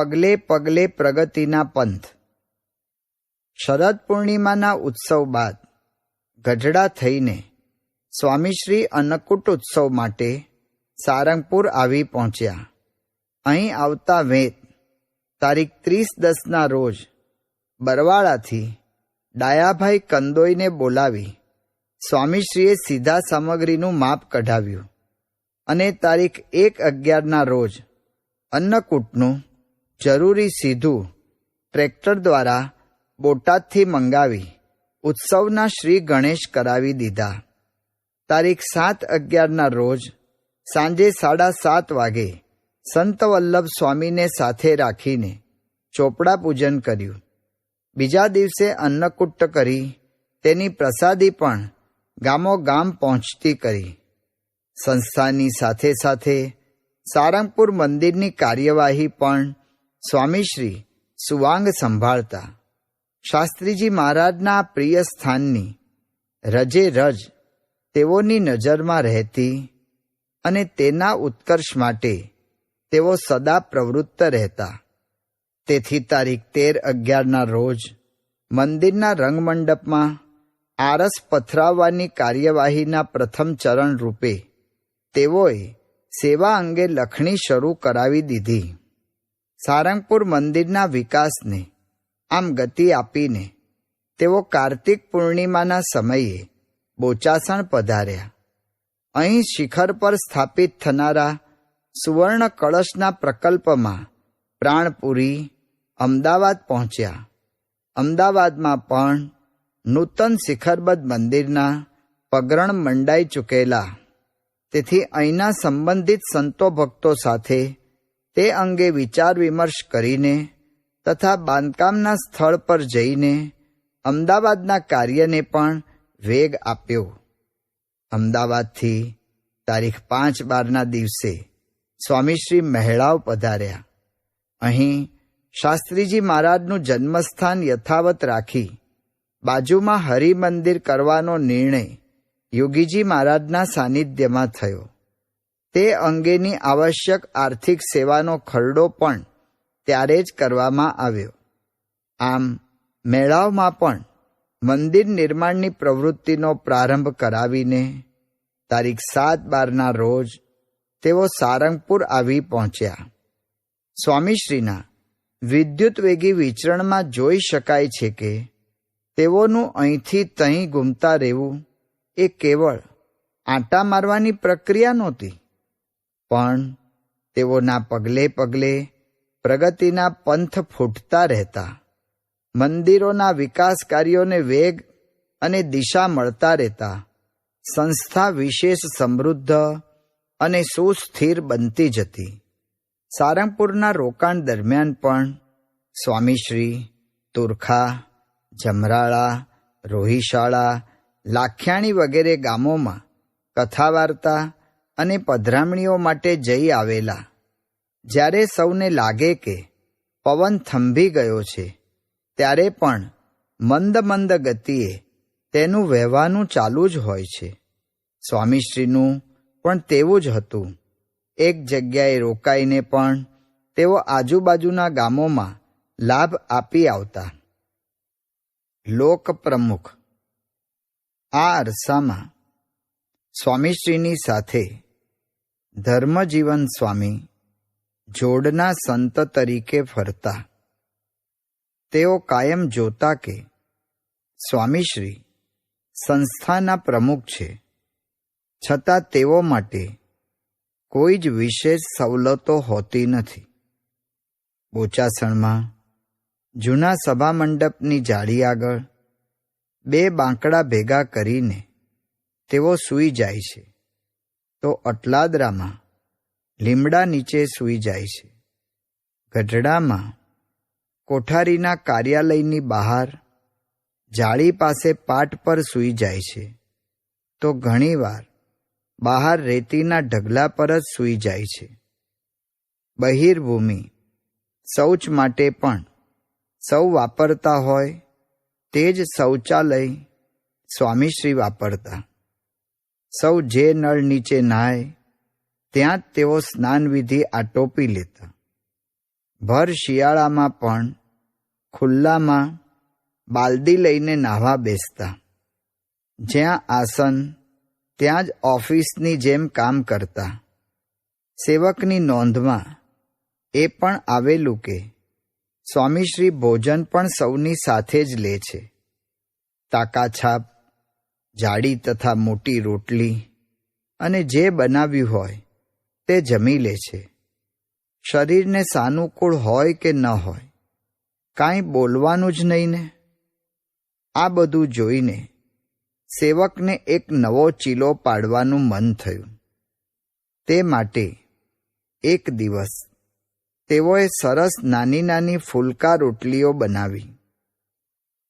પગલે પગલે પ્રગતિના પંથ. શરદ પૂર્ણિમાના ઉત્સવ બાદ ગઢડા થઈને સ્વામીશ્રી અન્નકૂટ ઉત્સવ માટે સારંગપુર આવી પહોંચ્યા. અહીં આવતા વેંત તારીખ 30/10ના રોજ બરવાળાથી ડાયાભાઈ કંદોઈને બોલાવી સ્વામીશ્રીએ સીધા સામગ્રીનું માપ કઢાવ્યું અને તારીખ 1/11ના રોજ અન્નકૂટનું જરૂરી સીધું ટ્રેક્ટર દ્વારા બોટાદથી મંગાવી ઉત્સવના શ્રી ગણેશ કરાવી દીધા. તારીખ 7/11ના રોજ સાંજે 7:30 વાગે સંત વલ્લભ સ્વામીને સાથે રાખીને ચોપડા પૂજન કર્યું. બીજા દિવસે અન્નકૂટ કરી તેની પ્રસાદી પણ ગામોગામ પહોંચતી કરી. સંસ્થાની સાથે સાથે સારંગપુર મંદિરની કાર્યવાહી પણ સ્વામીશ્રી સુવાંગ સંભાળતા. શાસ્ત્રીજી મહારાજના પ્રિય સ્થાનની રજે રજ તેઓની નજરમાં રહેતી અને તેના ઉત્કર્ષ માટે તેઓ સદા પ્રવૃત્ત રહેતા. તેથી તારીખ 13/11ના રોજ મંદિરના રંગમંડપમાં આરસ પથરાવવાની કાર્યવાહીના પ્રથમ ચરણ રૂપે તેઓએ સેવા અંગે લખણી શરૂ કરાવી દીધી. સારંગપુર મંદિરના વિકાસને આમ ગતિ આપીને તેઓ કાર્તિક પૂર્ણિમાના સમયે બોચાસણ પધાર્યા. અહીં શિખર પર સ્થાપિત થનારા સુવર્ણ કળશના પ્રકલ્પમાં પ્રાણપુરી અમદાવાદ પહોંચ્યા. અમદાવાદમાં પણ નૂતન શિખરબદ્ધ મંદિરના પગરણ મંડાઈ ચૂકેલા. તેથી અહીંના સંબંધિત સંતો ભક્તો સાથે તે અંગે વિચાર વિમર્શ કરીને તથા બાંધકામના સ્થળ પર જઈને અમદાવાદના કાર્યને પણ વેગ આપ્યો. અમદાવાદથી તારીખ 5/12ના દિવસે સ્વામીશ્રી મહેળાવ પધાર્યા. અહીં શાસ્ત્રીજી મહારાજનું જન્મસ્થાન યથાવત રાખી બાજુમાં હરિમંદિર કરવાનો નિર્ણય યોગીજી મહારાજના સાનિધ્યમાં થયો. તે અંગેની આવશ્યક આર્થિક સેવાનો ખરડો પણ ત્યારે જ કરવામાં આવ્યો. આમ મેળાવમાં પણ મંદિર નિર્માણની પ્રવૃત્તિનો પ્રારંભ કરાવીને તારીખ 7/12ના રોજ તેઓ સારંગપુર આવી પહોંચ્યા. સ્વામીશ્રીના વિદ્યુતવેગી વિચરણમાં જોઈ શકાય છે કે તેઓનું અહીંથી તહીં ઘૂમતા રહેવું એ કેવળ આંટા મારવાની પ્રક્રિયા નહોતી, પણ તેઓના પગલે પગલે પ્રગતિના પંથ ફૂટતા રહેતા. મંદિરોના વિકાસ કાર્યોને વેગ અને દિશા મળતા રહેતા. સંસ્થા વિશેષ સમૃદ્ધ અને સુસ્થિર બનતી જતી. સારંગપુરના રોકાણ દરમિયાન પણ સ્વામીશ્રી તુરખા, જમરાળા, રોહિશાળા, લાખ્યાણી વગેરે ગામોમાં કથા વાર્તા અને પધરામણીઓ માટે જઈ આવેલા. જ્યારે સૌને લાગે કે પવન થંભી ગયો છે ત્યારે પણ મંદ મંદ ગતિએ તેનું વહેવાનું ચાલુ જ હોય છે. સ્વામીશ્રીનું પણ તેવું જ હતું. એક જગ્યાએ રોકાઈને પણ તેઓ આજુબાજુના ગામોમાં લાભ આપી આવતા. લોક પ્રમુખ. આ અરસામાં સ્વામીશ્રીની સાથે ધર્મજીવન સ્વામી જોડના સંત તરીકે ફરતા. તેઓ કાયમ જોતા કે સ્વામીશ્રી સંસ્થાના પ્રમુખ છે, છતાં તેઓ માટે કોઈ જ વિશેષ સવલતો હોતી નથી. બોચાસણમાં જૂના સભા મંડપની જાળી આગળ 2 બાંકડા ભેગા કરીને તેઓ સૂઈ જાય છે, તો અટલાદરામાં લીમડા નીચે સૂઈ જાય છે. ગઢડામાં કોઠારીના કાર્યાલયની બહાર જાળી પાસે પાટ પર સૂઈ જાય છે, તો ઘણીવાર બહાર રેતીના ઢગલા પર જ સૂઈ જાય છે. બહિર્ભૂમિ શૌચ માટે પણ સૌ વાપરતા હોય તે જ શૌચાલય સ્વામીશ્રી વાપરતા. સૌ જે નળ નીચે નહાય ત્યાં જ તેઓ સ્નાનવિધિ આટોપી લેતા. ભર શિયાળામાં પણ ખુલ્લામાં બાલદી લઈને નાહવા બેસતા. જ્યાં આસન ત્યાં જ ઓફિસની જેમ કામ કરતા. સેવકની નોંધમાં એ પણ આવેલું કે સ્વામીશ્રી ભોજન પણ સૌની સાથે જ લે છે. તાકાછાપ, જાડી તથા મોટી રોટલી અને જે બનાવ્યું હોય તે જમી લે છે. શરીરને સાનુકૂળ હોય કે ન હોય, કાંઈ બોલવાનું જ નહીં ને. આ બધું જોઈને સેવકને એક નવો ચીલો પાડવાનું મન થયું. તે માટે એક દિવસ તેઓએ સરસ નાની નાની ફૂલકા રોટલીઓ બનાવી.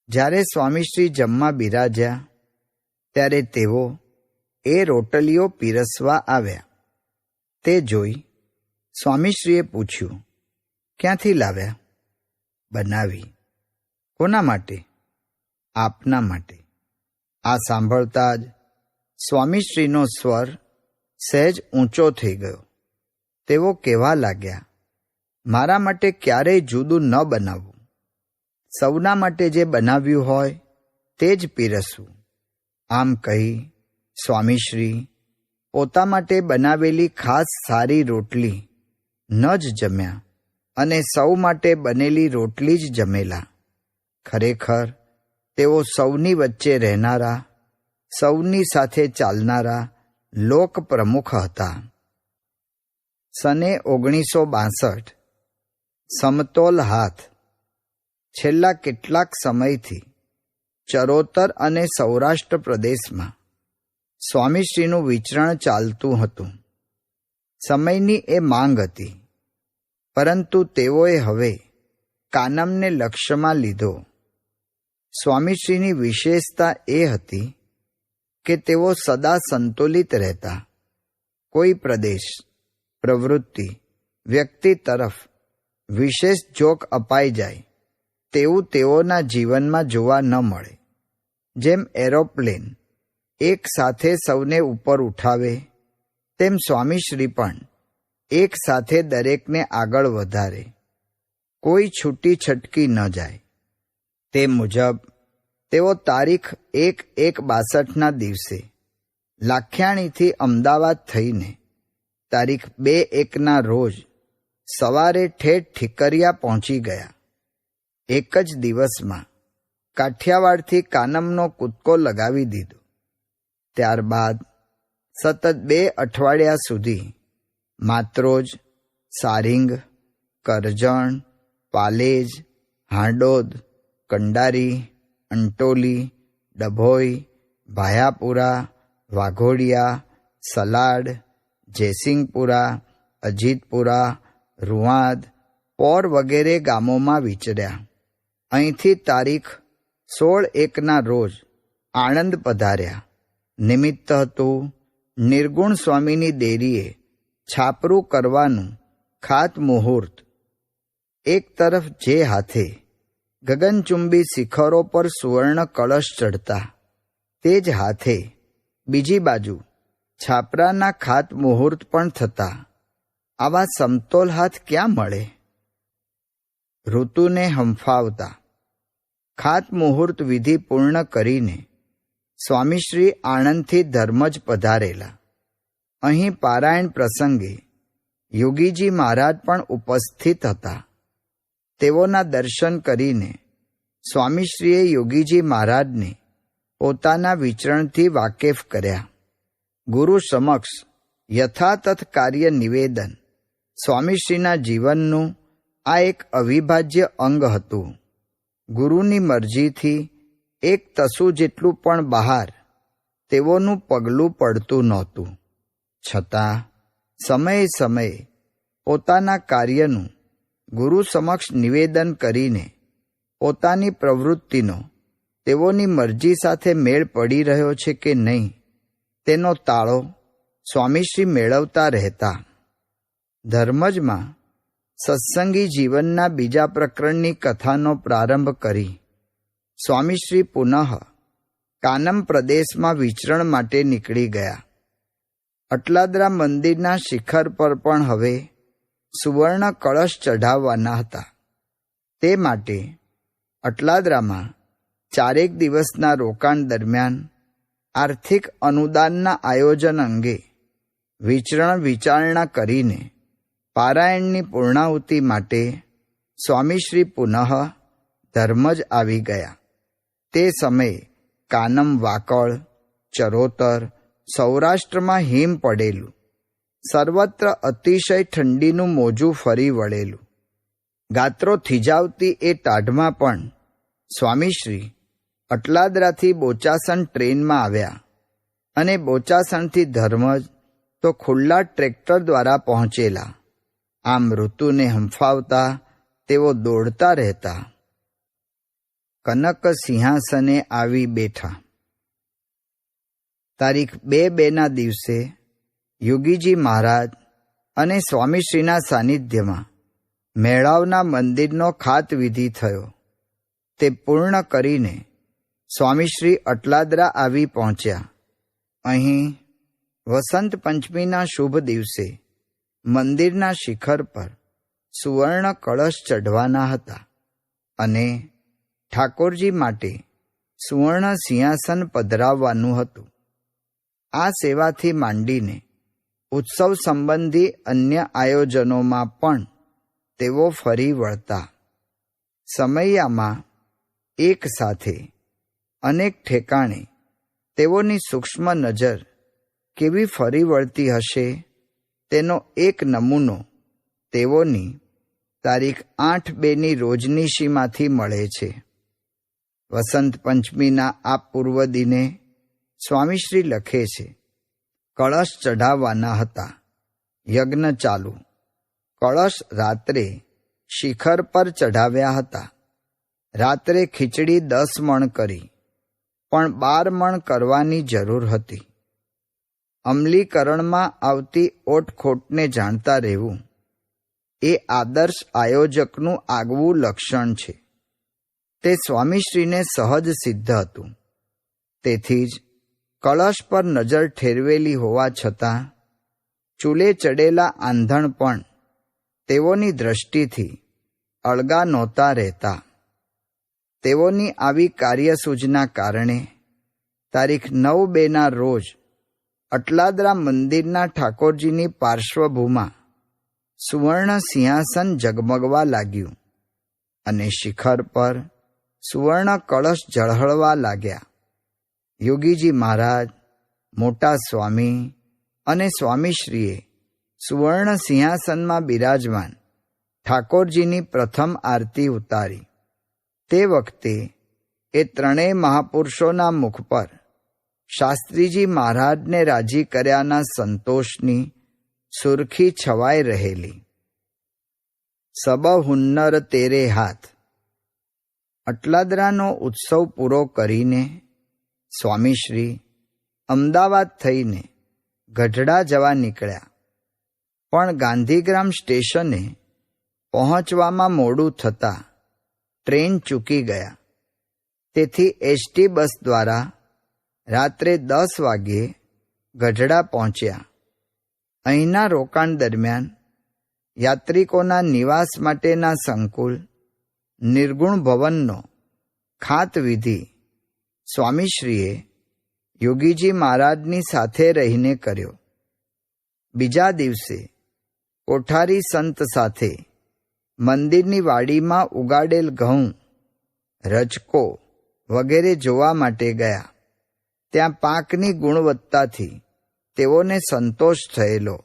જ્યારે સ્વામીશ્રી જમવા બિરાજ્યા ત્યારે તેઓ એ રોટલીઓ પીરસવા આવ્યા. તે જોઈ સ્વામીશ્રીએ પૂછ્યું, ક્યાંથી લાવ્યા? બનાવી. કોના માટે? આપના માટે. આ સાંભળતા જ સ્વામીશ્રીનો સ્વર સહેજ ઊંચો થઈ ગયો. તેઓ કહેવા લાગ્યા, મારા માટે ક્યારેય જુદું ન બનાવવું. સૌના માટે જે બનાવ્યું હોય તે જ પીરસવું. આમ કહી સ્વામીશ્રી પોતા માટે બનાવેલી ખાસ સારી રોટલી ન જ જમ્યા અને સૌ માટે બનેલી રોટલી જ જમેલા. ખરેખર તેઓ સૌની વચ્ચે રહેનારા, સૌની સાથે ચાલનારા લોક પ્રમુખ હતા. સને 1962 સમતોલ હાથ. છેલ્લા કેટલાક સમયથી ચરોતર અને સૌરાષ્ટ્ર પ્રદેશમાં સ્વામીશ્રીનું વિચરણ ચાલતું હતું. સમયની એ માંગ હતી, પરંતુ તેઓએ હવે કાનમને લક્ષ્યમાં લીધો. સ્વામીશ્રીની વિશેષતા એ હતી કે તેઓ સદા સંતુલિત રહેતા. કોઈ પ્રદેશ, પ્રવૃત્તિ, વ્યક્તિ તરફ વિશેષ ઝોક અપાઈ જાય તેવું તેઓના જીવનમાં જોવા ન મળે. જેમ એરોપ્લેન એક સાથે સૌને ઉપર ઉઠાવે, તેમ સ્વામીશ્રી પણ એક સાથે દરેકને આગળ વધારે. કોઈ છૂટી છટકી ન જાય. તે મુજબ તેઓ તારીખ 1/1/62ના દિવસે લાખિયાણીથી અમદાવાદ થઈને તારીખ 2/1ના રોજ સવારે ઠેઠ ઠીકરિયા પહોંચી ગયા. એક જ દિવસમાં કાઠિયાવાડથી કાનમનો કૂદકો લગાવી દીધો. ત્યારબાદ સતત 2 અઠવાડિયા સુધી માત્રોજ, સારિંગ, કરજણ, પાલેજ, હાંડોદ, કંડારી, અંટોલી, ડભોઈ, ભાયાપુરા, વાઘોડિયા, સલાડ, જયસિંગપુરા, અજીતપુરા, રૂવાદ, પોર વગેરે ગામોમાં વિચર્યા. અહીંથી તારીખ 16/1ના રોજ આણંદ પધાર્યા. નિમિત્ત હતું નિર્ગુણ સ્વામીની દેરીએ છાપરું કરવાનું ખાતમુહૂર્ત. એક તરફ જે હાથે ગગનચુંબી શિખરો પર સુવર્ણ કળશ ચડતા, તે જ હાથે બીજી બાજુ છાપરાના ખાતમુહૂર્ત પણ થતા. આવા સમતોલ હાથ ક્યાં મળે? ઋતુને હંફાવતા ખાતમુહૂર્ત વિધિ પૂર્ણ કરીને સ્વામીશ્રી આણંદથી ધર્મજ પધારેલા. અહીં પારાયણ પ્રસંગે યોગીજી મહારાજ પણ ઉપસ્થિત હતા. તેઓના દર્શન કરીને સ્વામીશ્રીએ યોગીજી મહારાજને પોતાના વિચરણથી વાકેફ કર્યા. ગુરુ સમક્ષ યથાતથ કાર્ય નિવેદન સ્વામીશ્રીના જીવનનું આ એક અવિભાજ્ય અંગ હતું. ગુરુની મરજીથી એક તસુ જેટલું પણ બહાર તેઓનું પગલું પડતું નહોતું. છતાં સમયે સમયે પોતાના કાર્યનું ગુરુ સમક્ષ નિવેદન કરીને પોતાની પ્રવૃત્તિનો તેઓની મરજી સાથે મેળ પડી રહ્યો છે કે નહીં તેનો તાળો સ્વામીશ્રી મેળવતા રહેતા. ધર્મજમાં સત્સંગી જીવનના બીજા પ્રકરણની કથાનો પ્રારંભ કરી સ્વામીશ્રી પુનઃ કાનમ પ્રદેશમાં વિચરણ માટે નીકળી ગયા. અટલાદરા મંદિરના શિખર પર પણ હવે સુવર્ણ કળશ ચઢાવવાના હતા. તે માટે અટલાદરામાં 4 દિવસના રોકાણ દરમિયાન આર્થિક અનુદાનના આયોજન અંગે વિચારણા કરીને પારાયણની પૂર્ણાહુતિ માટે સ્વામીશ્રી પુનઃ ધર્મજ આવી ગયા. તે સમયે કાનમ વાકળ, ચરોતર, સૌરાષ્ટ્રમાં હિમ પડેલું, સર્વત્ર અતિશય ઠંડીનું મોજું ફરી વળેલું. ગાત્રો થીજાવતી એ ટાઢમાં પણ સ્વામીશ્રી અટલાદરાથી બોચાસણ ટ્રેનમાં આવ્યા અને બોચાસણથી ધર્મજ તો ખુલ્લા ટ્રેક્ટર દ્વારા પહોંચેલા. આમ ઋતુને હંફાવતા તેઓ દોડતા રહેતા. કનક સિંહાસને આવી બેઠા. તારીખ 2/2ના દિવસે યોગીજી મહારાજ અને સ્વામીશ્રીના સાનિધ્યમાં મેળાવના મંદિરનો ખાતવિધિ થયો. તે પૂર્ણ કરીને સ્વામીશ્રી અટલાદરા આવી પહોંચ્યા. અહીં વસંત પંચમીના શુભ દિવસે મંદિરના શિખર પર સુવર્ણ કળશ ચઢવાના હતા અને ઠાકોરજી માટે સુવર્ણ સિંહાસન પધરાવવાનું હતું. આ સેવાથી માંડીને ઉત્સવ સંબંધી અન્ય આયોજનોમાં પણ તેઓ ફરી વળતા. સમૈયામાં એક સાથે અનેક ઠેકાણે તેઓની સૂક્ષ્મ નજર કેવી ફરી વળતી હશે તેનો એક નમૂનો તેઓની તારીખ 8/2ની રોજનીશીમાંથી મળે છે. વસંત પંચમીના આ પૂર્વ દિને સ્વામીશ્રી લખે છે, કળશ ચઢાવવાના હતા. યજ્ઞ ચાલુ. કળશ રાત્રે શિખર પર ચઢાવ્યા હતા. રાત્રે ખીચડી 10 મણ કરી, પણ 12 મણ કરવાની જરૂર હતી. અમલીકરણમાં આવતી ઓટખોટને જાણતા રહેવું એ આદર્શ આયોજકનું આગવું લક્ષણ છે. તે સ્વામીશ્રીને સહજ સિદ્ધ હતું. તેથી જ કળશ પર નજર ઠેરવેલી હોવા છતાં ચૂલે ચડેલા આંધણ પણ તેઓની દ્રષ્ટિથી અળગા નહોતા રહેતા. તેઓની આવી કાર્યસૂચના કારણે તારીખ 9/2ના રોજ અટલાદરા મંદિરના ઠાકોરજીની પાર્શ્વભૂમાં સુવર્ણ સિંહાસન ઝગમગવા લાગ્યું અને શિખર પર સુવર્ણ કળશ ઝળહળવા લાગ્યા. યોગીજી મહારાજ, મોટા સ્વામી અને સ્વામીશ્રીએ સુવર્ણ સિંહાસનમાં બિરાજમાન ઠાકોરજીની પ્રથમ આરતી ઉતારી. તે વખતે એ ત્રણેય મહાપુરુષોના મુખ પર શાસ્ત્રીજી મહારાજને રાજી કર્યાના સંતોષની સુરખી છવાઈ રહેલી. સબ હુન્નર તેરે હાથ. અટલાદરાનો ઉત્સવ પૂરો કરીને સ્વામીશ્રી અમદાવાદ થઈને ગઢડા જવા નીકળ્યા. પણ ગાંધીગ્રામ સ્ટેશને પહોંચવામાં મોડું થતાં ટ્રેન ચૂકી ગયા. તેથી એસટી બસ દ્વારા રાત્રે 10 વાગ્યે ગઢડા પહોંચ્યા. અહીંના રોકાણ દરમિયાન યાત્રિકોના નિવાસ માટેના સંકુલ નિર્ગુણ ભવનનો ખાતવિધિ સ્વામીશ્રીએ યોગીજી મહારાજની સાથે રહીને કર્યો. બીજા દિવસે કોઠારી સંત સાથે મંદિરની વાડીમાં ઉગાડેલ ઘઉં, રજકો વગેરે જોવા માટે ગયા. ત્યાં પાકની ગુણવત્તાથી તેઓને સંતોષ થયેલો.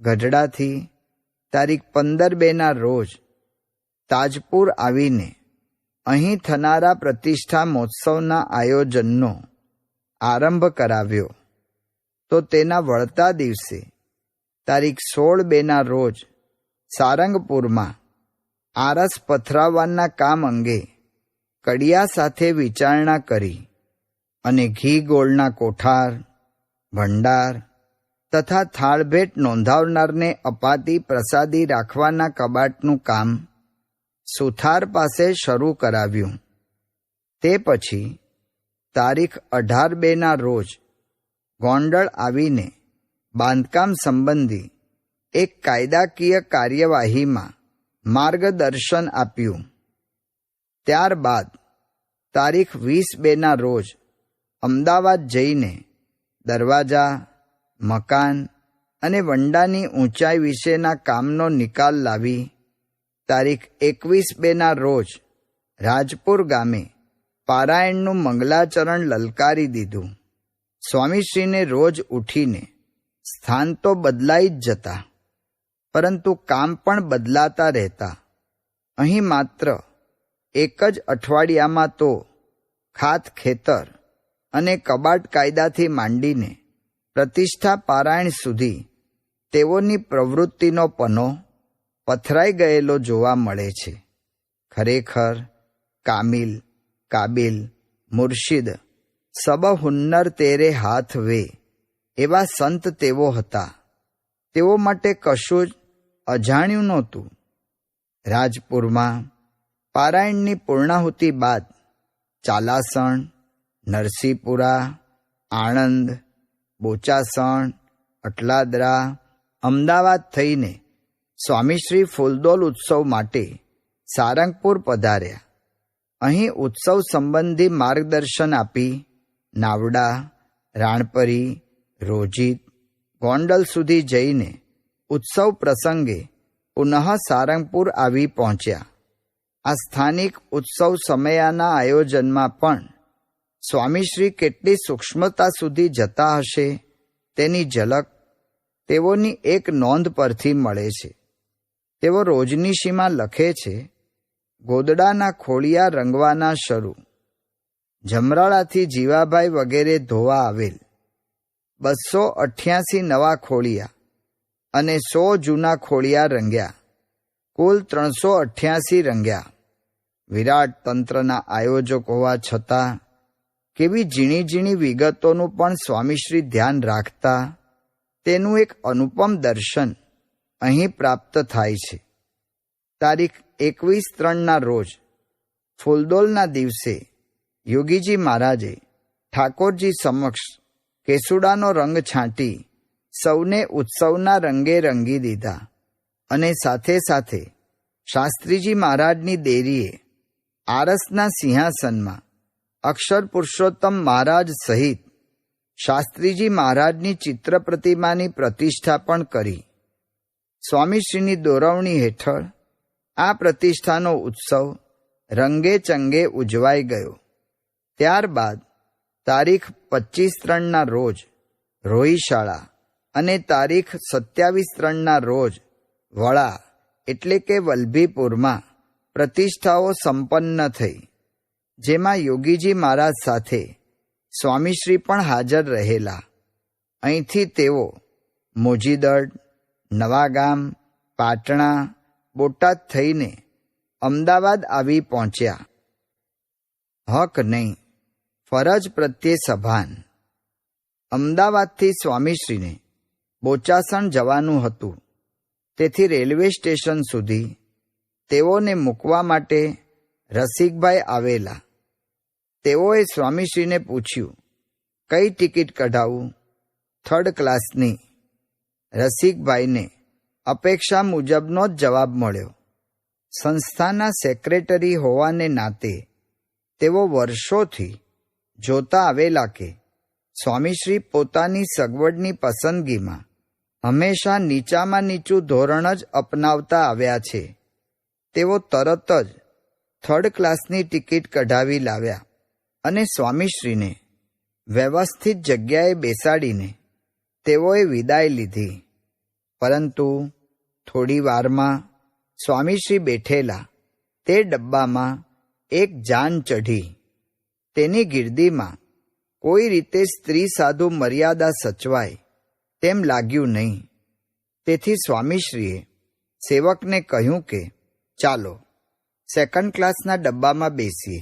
ગઢડાથી તારીખ 15/2ના રોજ તાજપુર આવીને અહીં થનારા પ્રતિષ્ઠા મહોત્સવના આયોજનનો આરંભ કરાવ્યો. તો તેના વળતા દિવસે તારીખ 16/2ના રોજ સારંગપુરમાં આરસ પથરાવવાના કામ અંગે કડિયા સાથે વિચારણા કરી અને ઘી ગોળના કોઠાર, ભંડાર તથા થાળભેટ નોંધાવનારને અપાતી પ્રસાદી રાખવાના કબાટનું કામ સુથાર પાસે શરૂ કરાવ્યું. તે પછી તારીખ 18/2ના રોજ ગોંડલ આવીને બાંધકામ સંબંધી એક કાયદાકીય કાર્યવાહીમાં માર્ગદર્શન આપ્યું. ત્યારબાદ તારીખ 20/2ના રોજ અમદાવાદ જઈને દરવાજા, મકાન અને વંડાની ઊંચાઈ વિશેના કામનો નિકાલ લાવી તારીખ 21/2ના રોજ રાજપુર ગામે પારાયણનું મંગલાચરણ લલકારી દીધું. સ્વામીશ્રીને રોજ ઉઠીને સ્થાન તો બદલાઈ જ જતા, પરંતુ કામ પણ બદલાતા રહેતા. અહીં માત્ર એક જ અઠવાડિયામાં તો ખાત ખેતર અને કબાટ કાયદાથી માંડીને પ્રતિષ્ઠા પારાયણ સુધી તેઓની પ્રવૃત્તિનો પનો પથરાઈ ગયેલો જોવા મળે છે. ખરેખર કામિલ, કાબિલ, મુર્શિદ, સબ હુન્નર તેરે હાથ વે એવા સંત તેઓ હતા. તેઓ માટે કશું જ અજાણ્યું નહોતું. રાજપુરમાં પારાયણની પૂર્ણાહુતિ બાદ ચાલાસણ, નરસિંહપુરા, આણંદ, બોચાસણ, અટલાદરા, અમદાવાદ થઈને સ્વામીશ્રી ફૂલદોલ ઉત્સવ માટે સારંગપુર પધાર્યા. અહીં ઉત્સવ સંબંધી માર્ગદર્શન આપી નાવડા, રાણપરી, રોજિત, ગોંડલ સુધી જઈને ઉત્સવ પ્રસંગે પુનઃ સારંગપુર આવી પહોંચ્યા. આ સ્થાનિક ઉત્સવ સમયાના આયોજનમાં પણ સ્વામીશ્રી કેટલી સૂક્ષ્મતા સુધી જતા હશે તેની ઝલક તેઓની એક નોંધ પરથી મળે છે. તેઓ રોજનીશીમાં લખે છે, ગોદડાના ખોળિયા રંગવાના શરૂ. જમરાળાથી જીવાભાઈ વગેરે ધોવા આવેલ. 288 નવા ખોળિયા અને 100 જૂના ખોળિયા રંગ્યા. કુલ 388 રંગ્યા. વિરાટ તંત્રના આયોજક હોવા છતાં કેવી ઝીણી ઝીણી વિગતોનું પણ સ્વામીશ્રી ધ્યાન રાખતા તેનું એક અનુપમ દર્શન અહીં પ્રાપ્ત થાય છે. તારીખ 21/3ના રોજ ફૂલદોલના દિવસે યોગીજી મહારાજે ઠાકોરજી સમક્ષ કેસુડાનો રંગ છાંટી સૌને ઉત્સવના રંગે રંગી દીધા અને સાથે સાથે શાસ્ત્રીજી મહારાજની દેરીએ આરસના સિંહાસનમાં અક્ષર પુરુષોત્તમ મહારાજ સહિત શાસ્ત્રીજી મહારાજની ચિત્ર પ્રતિમાની પ્રતિષ્ઠા પણ કરી. સ્વામીશ્રીની દોરવણી હેઠળ આ પ્રતિષ્ઠાનો ઉત્સવ રંગે ચંગે ઉજવાઈ ગયો. ત્યારબાદ તારીખ 25/3ના રોજ રોહિશાળા અને તારીખ 27/3ના રોજ વળા એટલે કે વલ્લભીપુરમાં પ્રતિષ્ઠાઓ સંપન્ન થઈ, જેમાં યોગીજી મહારાજ સાથે સ્વામીશ્રી પણ હાજર રહેલા. અહીંથી તેઓ મોજીદડ, નવાગામ, પાટણા, બોટાદ થઈને અમદાવાદ આવી પહોંચ્યા. હક નહીં, ફરજ પ્રત્યે સભાન. અમદાવાદથી સ્વામીશ્રીને બોચાસણ જવાનું હતું, તેથી રેલવે સ્ટેશન સુધી તેઓને મૂકવા માટે રસિકભાઈ આવેલા. તેઓએ સ્વામીશ્રીને પૂછ્યું, કઈ ટિકિટ કઢાવું? 3rd ક્લાસની. રસિકભાઈને અપેક્ષા મુજબનો જ જવાબ મળ્યો. સંસ્થાના સેક્રેટરી હોવાને નાતે તેઓ વર્ષોથી જોતા આવેલા કે સ્વામીશ્રી પોતાની સગવડની પસંદગીમાં હંમેશા નીચામાં નીચું ધોરણ જ અપનાવતા આવ્યા છે. તેઓ તરત જ 3rd ક્લાસની ટિકિટ કઢાવી લાવ્યા અને સ્વામીશ્રીને વ્યવસ્થિત જગ્યાએ બેસાડીને તેઓએ વિદાય લીધી. પરંતુ થોડી વારમાં સ્વામીશ્રી બેઠેલા તે ડબ્બામાં એક જાન ચઢી. તેની ગિરદીમાં કોઈ રીતે સ્ત્રી સાધુ મર્યાદા સચવાય તેમ લાગ્યું નહીં. તેથી સ્વામીશ્રીએ સેવકને કહ્યું કે ચાલો 2nd ક્લાસના ડબ્બામાં બેસીએ.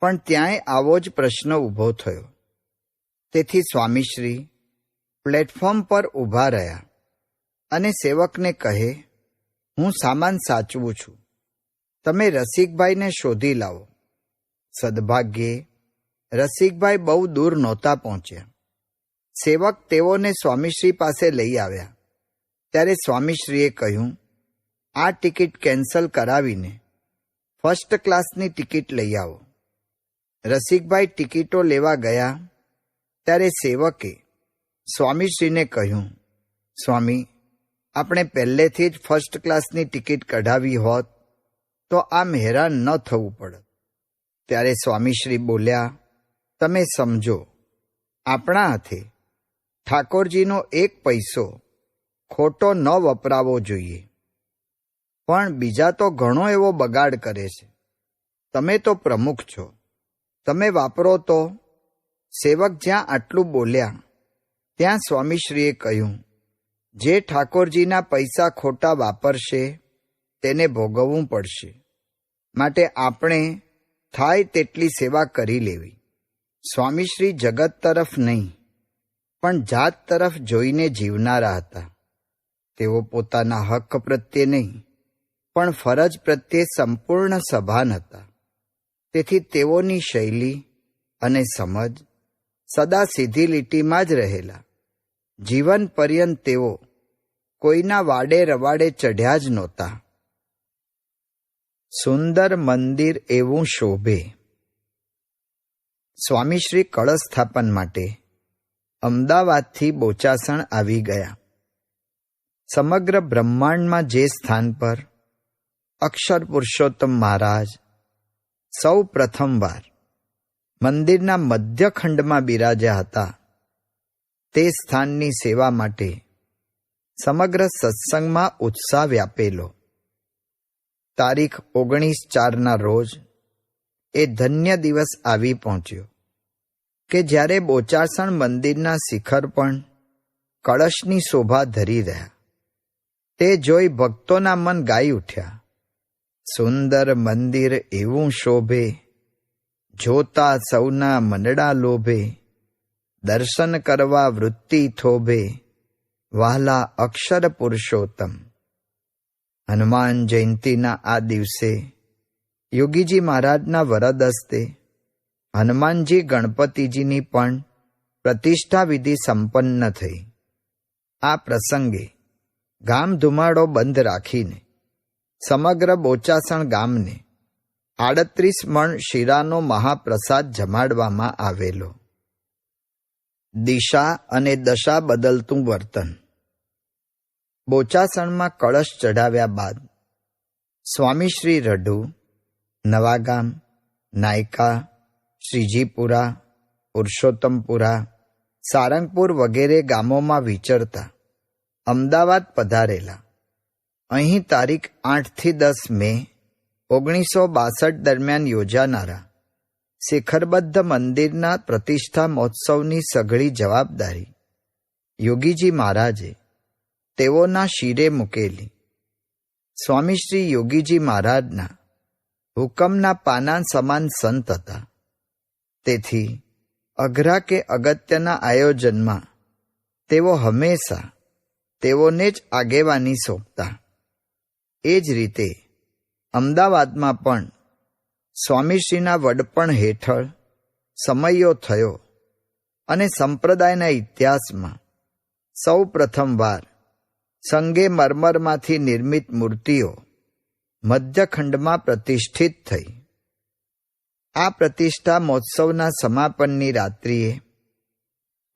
પણ ત્યાંય આવો જ પ્રશ્ન ઊભો થયો. તેથી સ્વામીશ્રી પ્લેટફોર્મ પર ઊભા રહ્યા અને સેવકને કહે, હું સામાન સાચવું છું, તમે રસિકભાઈને શોધી લાવો. સદભાગ્યે રસિકભાઈ બહુ દૂર નહોતા પહોંચ્યા. સેવક તેઓને સ્વામીશ્રી પાસે લઈ આવ્યા. ત્યારે સ્વામીશ્રીએ કહ્યું, આ ટિકિટ કેન્સલ કરાવીને ફર્સ્ટ ક્લાસની ટિકિટ લઈ આવો. રસિકભાઈ ટિકિટો લેવા ગયા ત્યારે સેવકે સ્વામીશ્રીને કહ્યું, સ્વામી, આપણે પહેલેથી જ ફર્સ્ટ ક્લાસની ટિકિટ કઢાવી હોત તો આમ હેરાન ન થવું પડત. ત્યારે સ્વામીશ્રી બોલ્યા, તમે સમજો, આપણા હાથે ઠાકોરજીનો એક પૈસો ખોટો ન વપરાવો જોઈએ, પણ બીજા તો ઘણો એવો બગાડ કરે છે. તમે તો પ્રમુખ છો, તમે વાપરો તો. સેવક જ્યાં આટલું બોલ્યા ત્યાં સ્વામીશ્રીએ કહ્યું, જે ઠાકોરજીના પૈસા ખોટા વાપરશે તેને ભોગવવું પડશે, માટે આપણે થાય તેટલી સેવા કરી લેવી. સ્વામીશ્રી જગત તરફ નહીં પણ જાત તરફ જોઈને જીવનારા હતા. તેઓ પોતાના હક પ્રત્યે નહીં પણ ફરજ પ્રત્યે સંપૂર્ણ સભાન હતા. તેથી તેઓની શૈલી અને સમજ સદા સીધી લીટીમાં જ રહેલા. જીવન પર્યંત તેઓ કોઈના વાડે રવાડે ચઢ્યા જ નહોતા. સુંદર મંદિર એવું શોભે. સ્વામીશ્રી કળશ સ્થાપન માટે અમદાવાદથી બોચાસણ આવી ગયા. સમગ્ર બ્રહ્માંડમાં જે સ્થાન પર અક્ષર પુરુષોત્તમ મહારાજ સૌ પ્રથમવાર મંદિરના મધ્યખંડમાં બિરાજ્યા હતા, તે સ્થાનની સેવા માટે સમગ્ર સત્સંગમાં ઉત્સાહ વ્યાપેલો. તારીખ 19/4ના રોજ એ ધન્ય દિવસ આવી પહોંચ્યો કે જ્યારે બોચાસણ મંદિરના શિખર પણ કળશની શોભા ધરી રહ્યા. તે જોઈ ભક્તોના મન ગાઈ ઉઠ્યા, સુંદર મંદિર એવું શોભે, જોતા સૌના મનડા લોભે, દર્શન કરવા વૃત્તિ થોભે, વહાલા અક્ષર પુરુષોત્તમ. હનુમાન જયંતીના આ દિવસે યોગીજી મહારાજના વરદ હસ્તે હનુમાનજી ગણપતિજીની પણ પ્રતિષ્ઠા વિધિ સંપન્ન થઈ. આ પ્રસંગે ગામ ધુમાડો બંધ રાખીને સમગ્ર બોચાસણ ગામને 38 મણ શીરાનો મહાપ્રસાદ જમાડવામાં આવેલો. દિશા અને દશા બદલતું વર્તન. બોચાસણમાં કળશ ચઢાવ્યા બાદ સ્વામીશ્રી રઢુ, નવાગામ, નાયકા, શ્રીજીપુરા, પુરુષોત્તમપુરા, સારંગપુર વગેરે ગામોમાં વિચરતા અમદાવાદ પધારેલા. અહીં તારીખ 8થી 10 મે 1962 દરમિયાન યોજાનારા શિખરબદ્ધ મંદિરના પ્રતિષ્ઠા મહોત્સવની સઘળી જવાબદારી યોગીજી મહારાજે તેઓના શિરે મૂકેલી. સ્વામીશ્રી યોગીજી મહારાજના હુકમના પાના સમાન સંત હતા. તેથી અઘરા કે અગત્યના આયોજનમાં તેઓ હંમેશા તેઓને જ આગેવાની સોંપતા. એ જ રીતે અમદાવાદમાં પણ સ્વામીશ્રીના વડપણ હેઠળ સમયો થયો અને સંપ્રદાયના ઇતિહાસમાં સૌ પ્રથમવાર સંગે મરમરમાંથી નિર્મિત મૂર્તિઓ મધ્યખંડમાં પ્રતિષ્ઠિત થઈ. આ પ્રતિષ્ઠા મહોત્સવના સમાપનની રાત્રિએ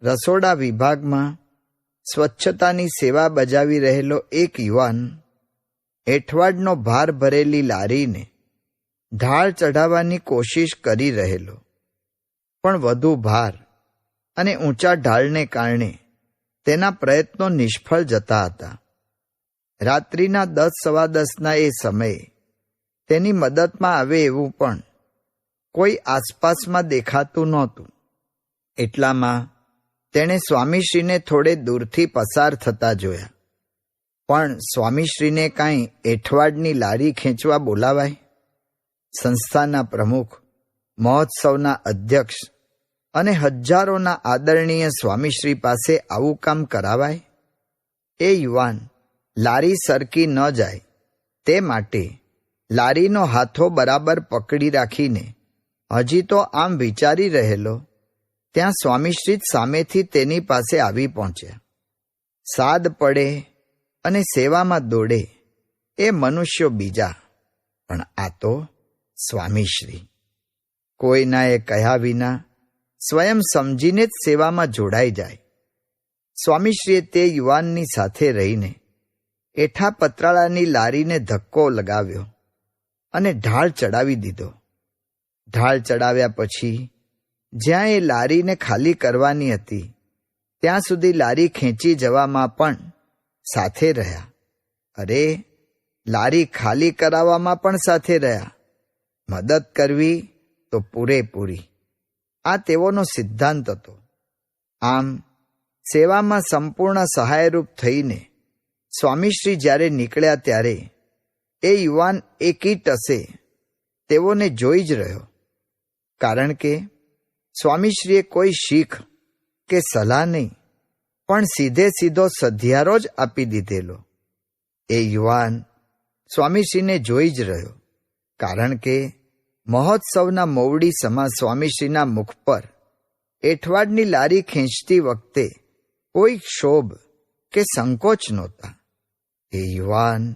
રસોડા વિભાગમાં સ્વચ્છતાની સેવા બજાવી રહેલો એક યુવાન એઠવાડનો ભાર ભરેલી લારીને ઢાળ ચઢાવવાની કોશિશ કરી રહેલો, પણ વધુ ભાર અને ઊંચા ઢાળને કારણે તેના પ્રયત્નો નિષ્ફળ જતા હતા. રાત્રિના 10:15ના એ સમયે તેની મદદમાં આવે એવું પણ કોઈ આસપાસમાં દેખાતું નહોતું. એટલામાં તેણે સ્વામીશ્રીને થોડે દૂરથી પસાર થતા જોયા. પણ સ્વામીશ્રીને કાંઈ એઠવાડની લારી ખેંચવા બોલાવાય? સંસ્થાના પ્રમુખ, મહોત્સવના અધ્યક્ષ અને હજારોના આદરણીય સ્વામીશ્રી પાસે આવું કામ કરાવાય? એ યુવાન લારી સરકી ન જાય તે માટે લારીનો હાથો બરાબર પકડી રાખીને હજી તો આમ વિચારી રહેલો ત્યાં સ્વામીશ્રી જ સામેથી તેની પાસે આવી પહોંચ્યા. સાદ પડે અને સેવામાં દોડે એ મનુષ્યો બીજા, પણ આ તો સ્વામીશ્રી કોઈનાએ કહ્યા વિના સ્વયં સમજીને જ સેવામાં જોડાઈ જાય. સ્વામીશ્રીએ તે યુવાનની સાથે રહીને એઠા પતરાળાની લારીને ધક્કો લગાવ્યો અને ઢાળ ચડાવી દીધો. ઢાળ ચડાવ્યા પછી જ્યાં એ લારીને ખાલી કરવાની હતી ત્યાં સુધી લારી ખેંચી જવામાં પણ સાથે રહ્યા. અરે, લારી ખાલી કરાવવામાં પણ સાથે રહ્યા. મદદ કરવી તો પૂરેપૂરી. આ તેઓનો સિદ્ધાંત હતો. આમ સેવામાં સંપૂર્ણ સહાયરૂપ થઈને સ્વામીશ્રી જ્યારે નીકળ્યા ત્યારે એ યુવાન એકી ટસે તેઓને જોઈ જ રહ્યો, કારણ કે સ્વામીશ્રીએ કોઈ શીખ કે સલાહ નહીં, પણ સીધે સીધો સધિયારો જ આપી દીધેલો. એ યુવાન સ્વામીશ્રીને જોઈ જ રહ્યો, કારણ કે મહોત્સવના મોવડી સમા સ્વામીશ્રીના મુખ પર એઠવાડની લારી ખેંચતી વખતે કોઈ ક્ષોભ કે સંકોચ નહોતા. એ યુવાન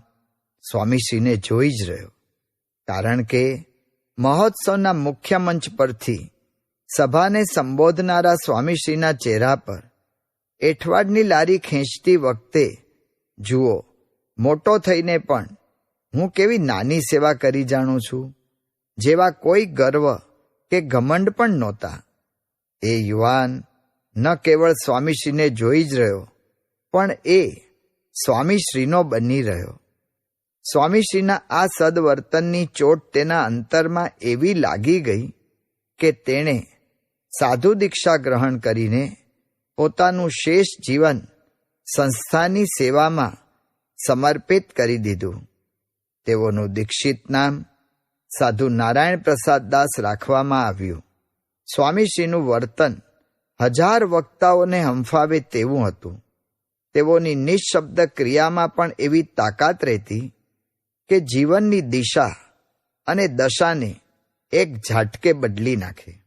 સ્વામીશ્રીને જોઈ જ રહ્યો, કારણ કે મહોત્સવના મુખ્ય મંચ પરથી સભાને સંબોધનારા સ્વામીશ્રીના ચહેરા પર એઠવાડની લારી ખેંચતી વખતે જુઓ, મોટો થઈને પણ હું કેવી નાની સેવા કરી જાણું છું જેવા કોઈ ગર્વ કે ઘમંડ પણ નહોતા. એ યુવાન ન કેવળ સ્વામીશ્રીને જોઈ જ રહ્યો, પણ એ સ્વામીશ્રીનો બની રહ્યો. સ્વામીશ્રીના આ સદવર્તનની ચોટ તેના અંતરમાં એવી લાગી ગઈ કે તેણે સાધુ દીક્ષા ગ્રહણ કરીને પોતાનું શેષ જીવન સંસ્થાની સેવામાં સમર્પિત કરી દીધું. તેઓનું દીક્ષિત નામ સાધુ નારાયણ પ્રસાદ દાસ રાખવામાં આવ્યું. સ્વામીશ્રીનું વર્તન 1000 વક્તાઓને હંફાવે તેવું હતું. તેઓની નિઃશબ્દ ક્રિયામાં પણ એવી તાકાત રહેતી કે જીવનની દિશા અને દશાને એક ઝાટકે બદલી નાખે.